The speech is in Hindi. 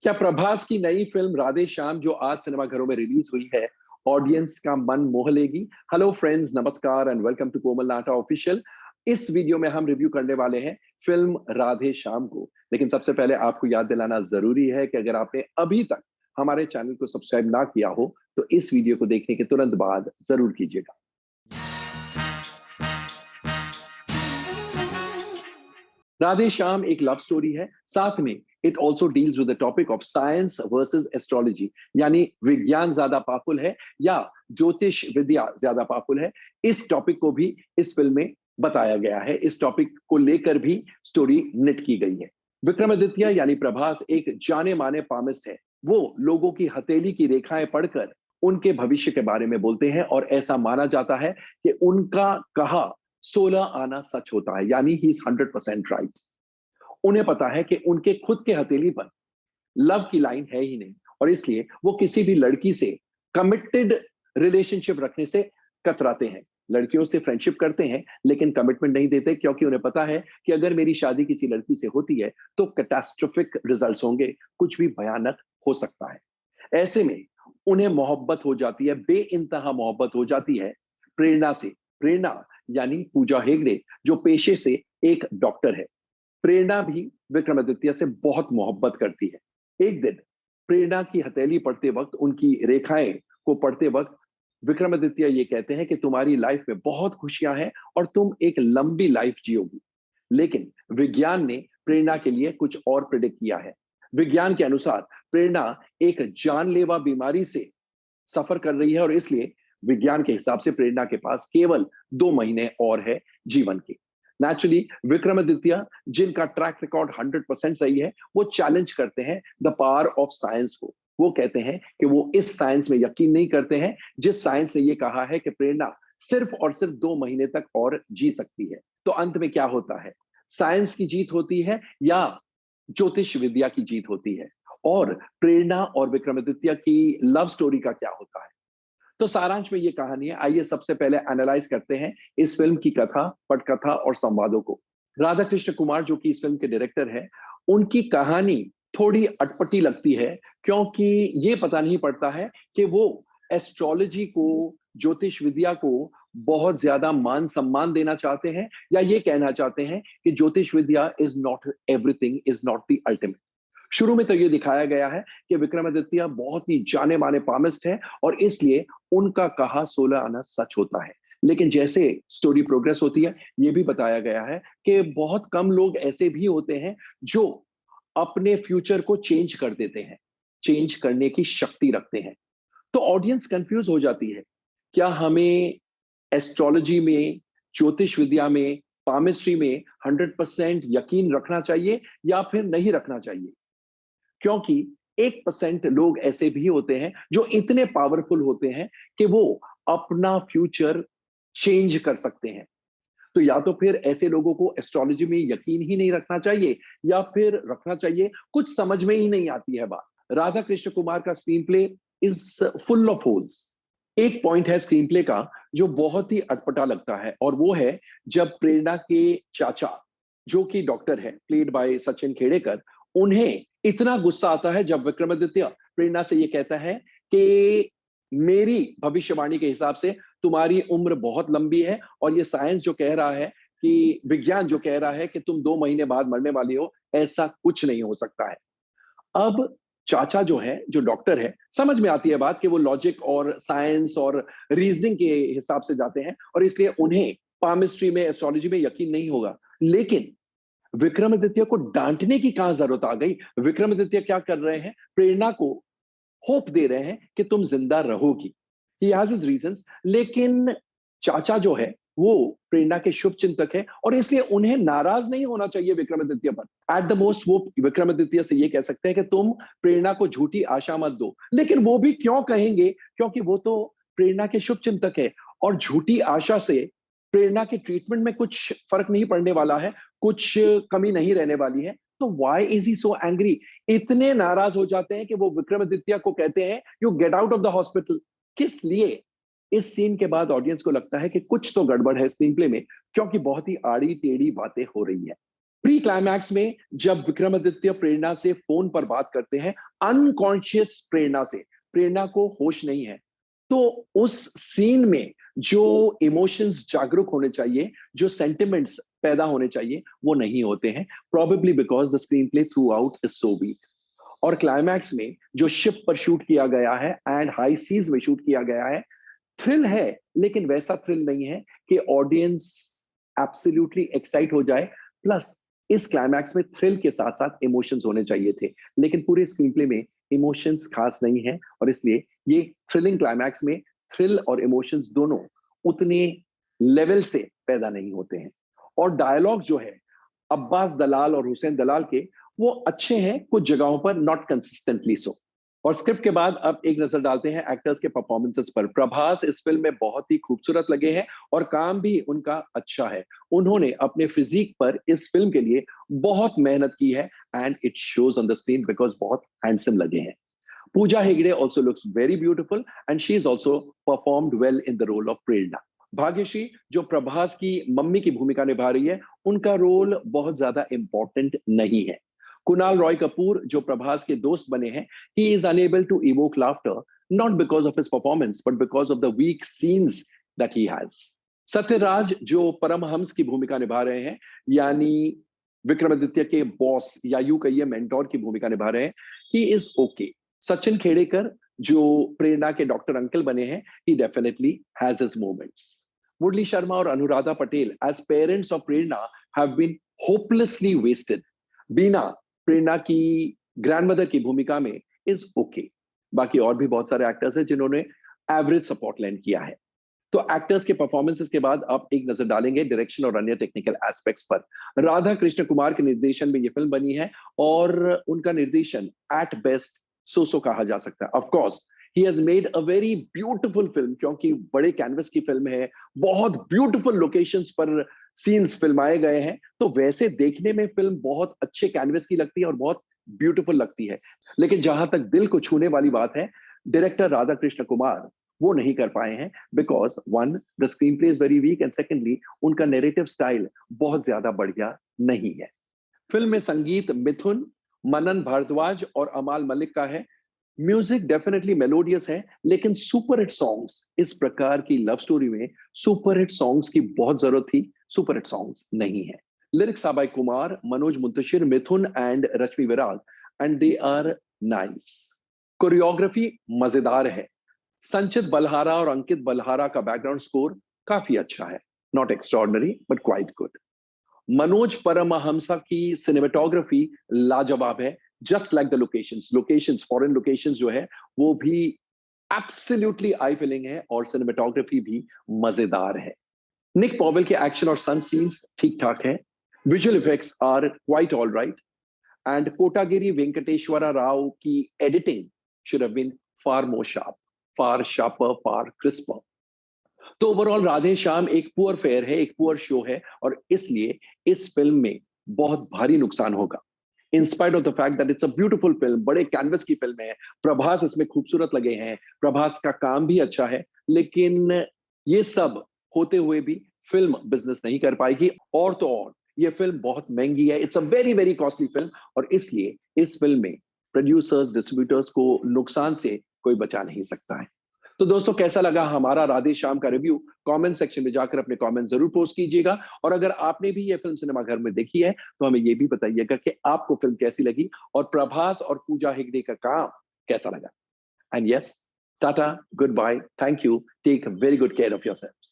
क्या प्रभास की नई फिल्म राधे श्याम जो आज सिनेमाघरों में रिलीज हुई है, ऑडियंस का मन मोह लेगी? हेलो फ्रेंड्स, नमस्कार and welcome to Komal Nata official. इस वीडियो में हम रिव्यू करने वाले हैं फिल्म राधे श्याम को। लेकिन सबसे पहले आपको याद दिलाना जरूरी है कि अगर आपने अभी तक हमारे चैनल को सब्सक्राइब ना किया हो तो इस वीडियो को देखने के तुरंत बाद जरूर कीजिएगा। राधे श्याम एक लव स्टोरी है, साथ में it also deals with the topic of science versus astrology, यानी विज्ञान ज्यादा पावरफुल है या ज्योतिष विद्या ज्यादा पावरफुल है। इस टॉपिक को भी इस फिल्म में बताया गया है। इस टॉपिक को लेकर भी स्टोरी निट की गई है। विक्रमादित्य यानी प्रभास एक जाने माने पामिस्ट है। वो लोगों की हथेली की रेखाएं पढ़कर उनके भविष्य के बारे में बोलते हैं और ऐसा माना जाता है कि उनका कहा 16 आना सच होता है, यानी ही इज 100% राइट। उन्हें पता है कि उनके खुद के हथेली पर लव की लाइन है ही नहीं और इसलिए वो किसी भी लड़की से कमिटेड रिलेशनशिप रखने से कतराते हैं। लड़कियों से फ्रेंडशिप करते हैं लेकिन कमिटमेंट नहीं देते, क्योंकि उन्हें पता है कि अगर मेरी शादी किसी लड़की से होती है तो कैटास्ट्रोफिक रिजल्ट्स होंगे, कुछ भी भयानक हो सकता है। ऐसे में उन्हें मोहब्बत हो जाती है, बेइंतहा मोहब्बत हो जाती है प्रेरणा से। प्रेरणा यानी पूजा हेगड़े, जो पेशे से एक डॉक्टर है। प्रेरणा भी विक्रमादित्य से बहुत मोहब्बत करती है। एक दिन प्रेरणा की हथेली पढ़ते वक्त, उनकी रेखाएं को पढ़ते वक्त विक्रमादित्य ये कहते हैं कि तुम्हारी लाइफ में बहुत खुशियां हैं और तुम एक लंबी लाइफ जियोगी। लेकिन विज्ञान ने प्रेरणा के लिए कुछ और प्रिडिक्ट किया है। विज्ञान के अनुसार प्रेरणा एक जानलेवा बीमारी से सफर कर रही है और इसलिए विज्ञान के हिसाब से प्रेरणा के पास केवल 2 महीने और है जीवन के। नेचुरली विक्रमादित्य, जिनका ट्रैक रिकॉर्ड 100% सही है, वो चैलेंज करते हैं द पावर ऑफ साइंस को। वो कहते हैं कि वो इस साइंस में यकीन नहीं करते हैं जिस साइंस ने ये कहा है कि प्रेरणा सिर्फ और सिर्फ 2 महीने तक और जी सकती है। तो अंत में क्या होता है? साइंस की जीत होती है या ज्योतिष विद्या की जीत होती है? और प्रेरणा और विक्रमादित्य की लव स्टोरी का क्या होता है? तो सारांश में ये कहानी है। आइए सबसे पहले एनालाइज करते हैं इस फिल्म की कथा, पटकथा और संवादों को। राधा कृष्ण कुमार, जो कि इस फिल्म के डायरेक्टर हैं, उनकी कहानी थोड़ी अटपटी लगती है, क्योंकि ये पता नहीं पड़ता है कि वो एस्ट्रोलॉजी को, ज्योतिष विद्या को बहुत ज्यादा मान सम्मान देना चाहते हैं या ये कहना चाहते हैं कि ज्योतिष विद्या is not everything, is not the ultimate. शुरू में तो ये दिखाया गया है कि विक्रमादित्य बहुत ही जाने माने पामिस्ट है और इसलिए उनका कहा 16 आना सच होता है। लेकिन जैसे स्टोरी प्रोग्रेस होती है, ये भी बताया गया है कि बहुत कम लोग ऐसे भी होते हैं जो अपने फ्यूचर को चेंज कर देते हैं, चेंज करने की शक्ति रखते हैं। तो ऑडियंस कंफ्यूज हो जाती है, क्या हमें एस्ट्रोलॉजी में, ज्योतिष विद्या में, पामिस्ट्री में 100% यकीन रखना चाहिए या फिर नहीं रखना चाहिए? क्योंकि 1% लोग ऐसे भी होते हैं जो इतने पावरफुल होते हैं कि वो अपना फ्यूचर चेंज कर सकते हैं। तो या तो फिर ऐसे लोगों को एस्ट्रोलॉजी में यकीन ही नहीं रखना चाहिए या फिर रखना चाहिए। कुछ समझ में ही नहीं आती है बात। राधा कृष्ण कुमार का screen play is full of holes. एक पॉइंट है स्क्रीन प्ले का जो बहुत ही अटपटा लगता है, और वो है जब प्रेरणा के चाचा, जो कि डॉक्टर है, प्लेड बाय सचिन खेड़ेकर, उन्हें इतना गुस्सा आता है जब विक्रमादित्य प्रेरणा से ये कहता है कि मेरी भविष्यवाणी के हिसाब से तुम्हारी उम्र बहुत लंबी है और ये साइंस जो कह रहा है, कि विज्ञान जो कह रहा है कि तुम 2 महीने बाद मरने वाली हो, ऐसा कुछ नहीं हो सकता है। अब चाचा जो है, जो डॉक्टर है, समझ में आती है बात कि वो लॉजिक और साइंस और रीजनिंग के हिसाब से जाते हैं और इसलिए उन्हें पामिस्ट्री में, एस्ट्रोलॉजी में यकीन नहीं होगा। लेकिन विक्रमादित्य को डांटने की कहां जरूरत आ गई? विक्रमादित्य क्या कर रहे हैं? प्रेरणा को होप दे रहे हैं कि तुम जिंदा रहोगी। He has his reasons. लेकिन चाचा जो है वो प्रेरणा के शुभ चिंतक है और इसलिए उन्हें नाराज नहीं होना चाहिए विक्रमादित्य पर। एट द मोस्ट वो विक्रमादित्य से ये कह सकते हैं कि तुम प्रेरणा को झूठी आशा मत दो। लेकिन वो भी क्यों कहेंगे? क्योंकि वो तो प्रेरणा के शुभ चिंतक है और झूठी आशा से प्रेरणा के ट्रीटमेंट में कुछ फर्क नहीं पड़ने वाला है, कुछ कमी नहीं रहने वाली है। तो why is he so angry? इतने नाराज हो जाते हैं कि वो विक्रमादित्य को कहते हैं you get out of the hospital. किस लिए? इस सीन के बाद ऑडियंस को लगता है कि कुछ तो गड़बड़ है स्क्रीन प्ले में, क्योंकि बहुत ही आड़ी टेढ़ी बातें हो रही है। प्री क्लाइमैक्स में जब विक्रमादित्य प्रेरणा से फोन पर बात करते हैं, अनकॉन्शियस प्रेरणा से, प्रेरणा को होश नहीं है, तो उस सीन में जो इमोशंस जागरूक होने चाहिए, जो सेंटिमेंट्स पैदा होने चाहिए, वो नहीं होते हैं, probably because the screen play through out is so weak. और क्लाइमैक्स में जो शिप पर शूट किया गया है एंड हाई सीज में शूट किया गया है, थ्रिल है, लेकिन वैसा थ्रिल नहीं है कि ऑडियंस एब्सोल्युटली एक्साइट हो जाए। प्लस इस क्लाइमैक्स में थ्रिल के साथ साथ इमोशंस होने चाहिए थे, लेकिन पूरे स्क्रीन प्ले में इमोशंस खास नहीं है, और इसलिए ये थ्रिलिंग क्लाइमैक्स में थ्रिल और इमोशंस दोनों उतने लेवल से पैदा नहीं होते हैं। और डायलॉग जो है अब्बास दलाल और हुसैन दलाल के, वो अच्छे हैं कुछ जगहों पर, नॉट कंसिस्टेंटली सो। और स्क्रिप्ट के बाद अब एक नजर डालते हैं एक्टर्स के परफॉर्मेंसेस पर। प्रभास इस फिल्म में बहुत ही खूबसूरत लगे हैं और काम भी उनका अच्छा है। उन्होंने अपने फिजिक पर इस फिल्म के लिए बहुत मेहनत की है and it shows on the screen because बहुत हैंडसम लगे हैं। Pooja Hegde also looks very beautiful and she is also performed well in the role of प्रेरणा। भाग्यश्री जो प्रभास की मम्मी की भूमिका निभा रही है, उनका रोल बहुत ज्यादा इंपॉर्टेंट नहीं है। कुणाल रॉय कपूर जो प्रभास के दोस्त बने हैं, he is unable to evoke laughter not because of his performance but because of the weak scenes that he has। Satyaraj जो परमहंस की भूमिका निभा रहे हैं, यानी विक्रमादित्य के बॉस या यूं कहिए मेंटोर की भूमिका निभा रहे हैं, he is okay। Sachin Khedekar जो प्रेरणा के डॉक्टर अंकल बने हैं, he definitely has his moments। मुरली शर्मा और Anuradha Patel as parents of Prerna have been hopelessly wasted। बीना प्रेरणा की ग्रैंडमदर की भूमिका में इज ओके। बाकी और भी बहुत सारे एक्टर्स हैं जिन्होंने एवरेज सपोर्ट लैंड किया है। तो एक्टर्स के परफॉर्मेंसेस के बाद आप एक नजर डालेंगे डायरेक्शन और अन्य टेक्निकल एस्पेक्ट्स पर। राधा कृष्ण कुमार के निर्देशन में यह फिल्म बनी है और उनका निर्देशन एट बेस्ट सो कहा जा सकता है। Of course he has made a very beautiful film, क्योंकि बड़े कैनवस की फिल्म है, बहुत ब्यूटीफुल लोकेशंस पर सीन्स फिल्माए गए हैं, तो वैसे देखने में फिल्म बहुत अच्छे कैनवस की लगती है और बहुत ब्यूटीफुल लगती है। लेकिन जहां तक दिल को छूने वाली बात है, डायरेक्टर राधा कृष्ण कुमार वो नहीं कर पाए हैं, because one the screen play is very weak and secondly उनका नैरेटिव स्टाइल बहुत ज्यादा बढ़िया नहीं है। फिल्म में संगीत मिथुन, मनन भारद्वाज और अमाल मलिक का है। म्यूजिक डेफिनेटली मेलोडियस है, लेकिन सुपर हिट सॉन्ग्स, इस प्रकार की लव स्टोरी में सुपर हिट सॉन्ग्स की बहुत जरूरत थी, सुपर हिट सॉन्ग्स नहीं है। Lyrics Abhay Kumar, Manoj Muntashir, Mithun and Rashmi Virag, and they are nice. Choreography मजेदार है। संचित बलहारा और अंकित बलहारा का बैकग्राउंड स्कोर काफी अच्छा है, not extraordinary but quite good. Manoj Paramahansa की सिनेमेटोग्राफी लाजवाब है, just like the locations foreign locations जो है वो भी एब्सोल्युटली आई फिलिंग है और सिनेमेटोग्राफी भी मजेदार है। निक पॉवेल के एक्शन और सन सीन्स ठीक ठाक है। Visual effects are quite all right and Kotagiri Venkateswara Rao की editing should have been far more sharp, far sharper, far crisper. तो ओवरऑल राधे श्याम एक पुअर फेयर है, एक पुअर शो है, और इसलिए इस फिल्म में बहुत भारी नुकसान होगा। In spite of the fact that it's a beautiful film, बड़े कैनवस की फिल्म है, प्रभास इसमें खूबसूरत लगे हैं, प्रभास का काम भी अच्छा है, लेकिन ये सब होते हुए भी फिल्म बिजनेस नहीं कर पाएगी। और तो और ये फिल्म बहुत महंगी है, it's a very very costly film, और इसलिए इस फिल्म में प्रोड्यूसर्स डिस्ट्रीब्यूटर्स को नुकसान से कोई बचा नहीं सकता है। तो दोस्तों कैसा लगा हमारा राधे श्याम का रिव्यू? कमेंट सेक्शन में जाकर अपने कमेंट जरूर पोस्ट कीजिएगा, और अगर आपने भी ये फिल्म सिनेमा घर में देखी है तो हमें ये भी बताइएगा कि आपको फिल्म कैसी लगी और प्रभास और पूजा हेगड़े का काम कैसा लगा। And yes, tata, good bye, thank you, take very good care of yourself.